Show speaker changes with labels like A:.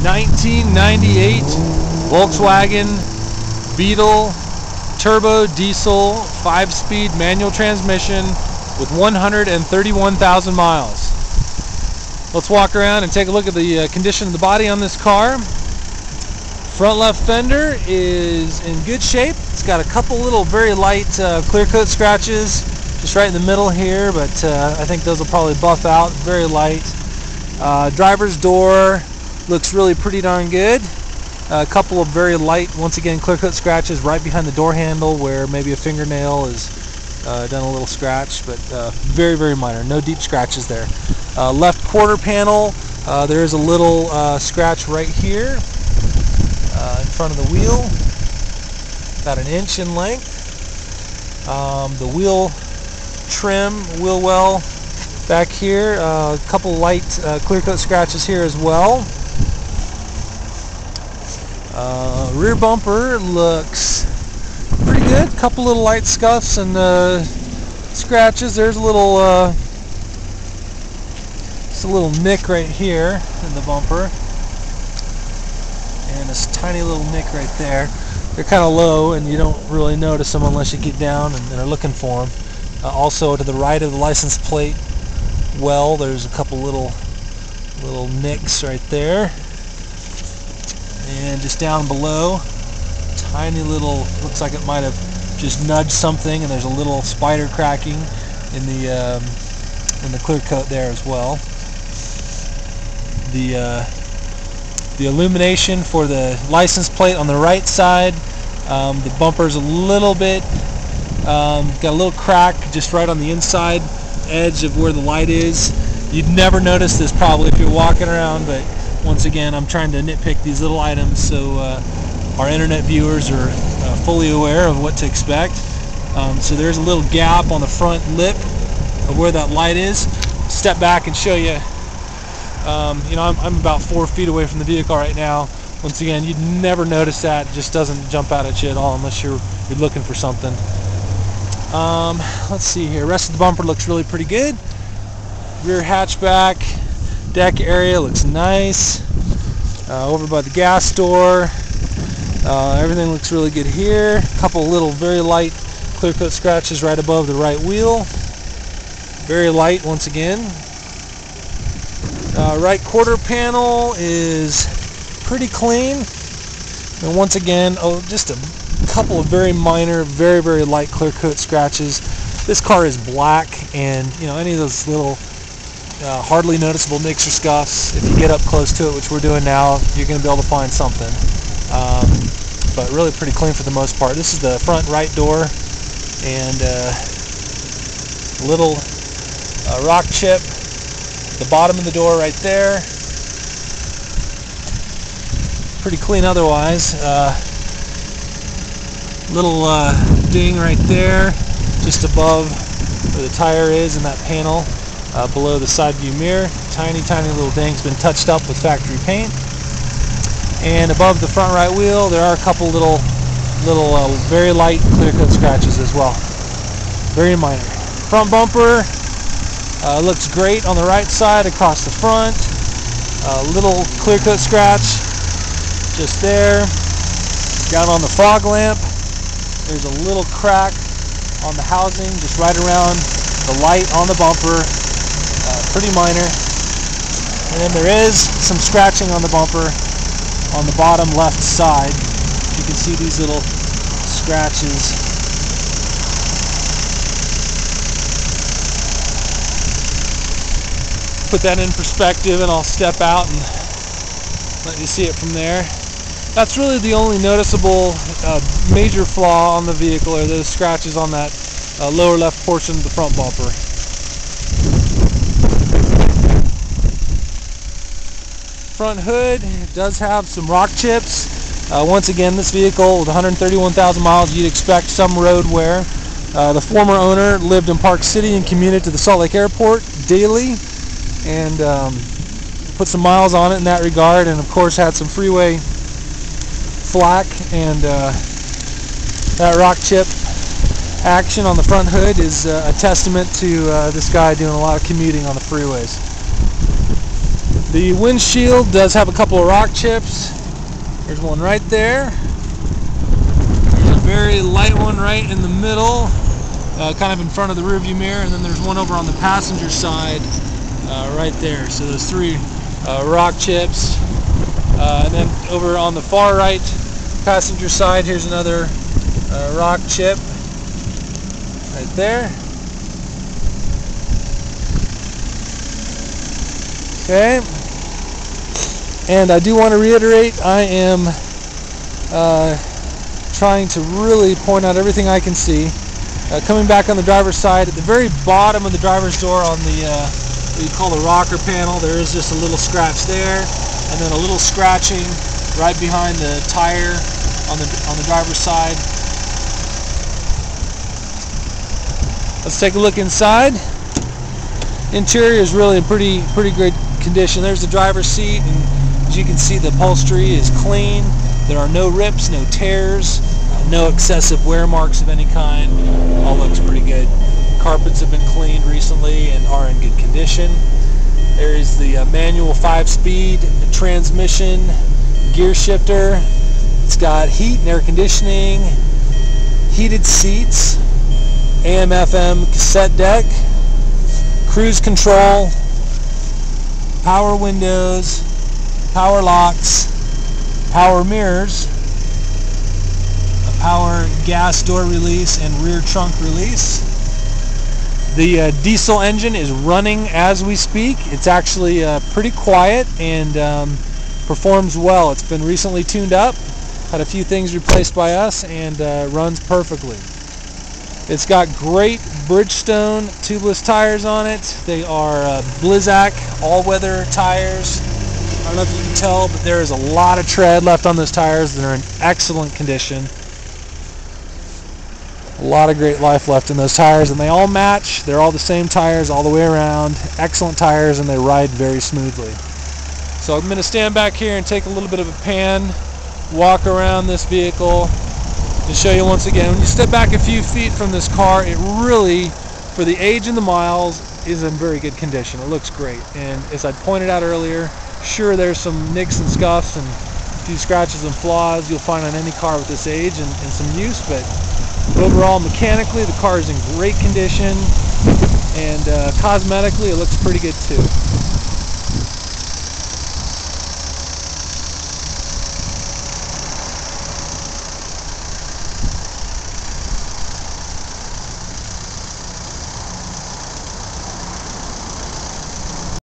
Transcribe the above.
A: 1998 Volkswagen Beetle turbo diesel 5-speed manual transmission with 131,000 miles. Let's walk around and take a look at the condition of the body on this car. Front left fender is in good shape. It's got a couple little very light clear coat scratches just right in the middle here, but I think those will probably buff out. Very light. Driver's door looks really pretty darn good. A couple of very light, once again, clear coat scratches right behind the door handle where maybe a fingernail has done a little scratch, but very, very minor. No deep scratches there. Left quarter panel, there is a little scratch right here in front of the wheel, about 1 inch in length. The wheel trim, wheel well back here, a couple light clear coat scratches here as well. Rear bumper looks pretty good. A couple little light scuffs and scratches. There's a little just a little nick right here in the bumper, and this tiny little nick right there. They're kind of low, and you don't really notice them unless you get down and are looking for them. Also, to the right of the license plate well, there's a couple little nicks right there. And just down below, tiny little, looks like it might have just nudged something, and there's a little spider cracking in the clear coat there as well. The illumination for the license plate on the right side, the bumper's a little bit got a little crack just right on the inside edge of where the light is. You'd never notice this probably if you're walking around, but once again, I'm trying to nitpick these little items so our internet viewers are fully aware of what to expect. So there's a little gap on the front lip of where that light is. Step back and show you. You know, I'm about 4 feet away from the vehicle right now. Once again, you'd never notice that. It just doesn't jump out at you at all unless you're looking for something. Let's see here. Rest of the bumper looks really pretty good. Rear hatchback deck area looks nice. Over by the gas door, everything looks really good here. A couple little very light clear coat scratches right above the right wheel. Very light once again. Right quarter panel is pretty clean. And once again, just a couple of very minor, very, very light clear coat scratches. This car is black, and you know, any of those little hardly noticeable nicks or scuffs, if you get up close to it, which we're doing now, you're going to be able to find something. But really pretty clean for the most part. This is the front right door, and little rock chip at the bottom of the door right there. Pretty clean otherwise. Little ding right there just above where the tire is in that panel. Below the side view mirror, tiny little ding's been touched up with factory paint. And above the front right wheel, there are a couple little very light clear coat scratches as well. Very minor. Front bumper looks great on the right side across the front. Little clear coat scratch just there. Down on the fog lamp, there's a little crack on the housing just right around the light on the bumper. Pretty minor. And then there is some scratching on the bumper on the bottom left side. You can see these little scratches. Put that in perspective, and I'll step out and let you see it from there. That's really the only noticeable major flaw on the vehicle, are those scratches on that lower left portion of the front bumper. Front hood does have some rock chips. Once again, this vehicle with 131,000 miles, you'd expect some road wear. The former owner lived in Park City and commuted to the Salt Lake Airport daily, and put some miles on it in that regard, and of course had some freeway flack, and that rock chip action on the front hood is a testament to this guy doing a lot of commuting on the freeways. The windshield does have a couple of rock chips. There's one right there. There's a very light one right in the middle, kind of in front of the rearview mirror, and then there's one over on the passenger side right there. So there's 3 rock chips. And then over on the far right passenger side, here's another rock chip right there. Okay, and I do want to reiterate, I am trying to really point out everything I can see. Coming back on the driver's side, at the very bottom of the driver's door on the what you call the rocker panel, there is just a little scratch there, and then a little scratching right behind the tire on the driver's side. Let's take a look inside. Interior is really in pretty great condition. There's the driver's seat, and as you can see, the upholstery is clean. There are no rips, no tears, no excessive wear marks of any kind. All looks pretty good. Carpets have been cleaned recently and are in good condition. There is the manual 5-speed transmission gear shifter. It's got heat and air conditioning, heated seats, AM/FM cassette deck, cruise control, power windows, power locks, power mirrors, a power gas door release and rear trunk release. The diesel engine is running as we speak. It's actually pretty quiet and performs well. It's been recently tuned up, had a few things replaced by us, and runs perfectly. It's got great Bridgestone tubeless tires on it. They are Blizzak all-weather tires. I don't know if you can tell, but there is a lot of tread left on those tires. They're in excellent condition. A lot of great life left in those tires, and they all match. They're all the same tires all the way around. Excellent tires, and they ride very smoothly. So I'm going to stand back here and take a little bit of a pan, walk around this vehicle, to show you once again. When you step back a few feet from this car, it really, for the age and the miles, is in very good condition. It looks great, and as I pointed out earlier, sure, there's some nicks and scuffs and a few scratches and flaws you'll find on any car with this age, and some use, but overall, mechanically, the car is in great condition, and cosmetically, it looks pretty good too.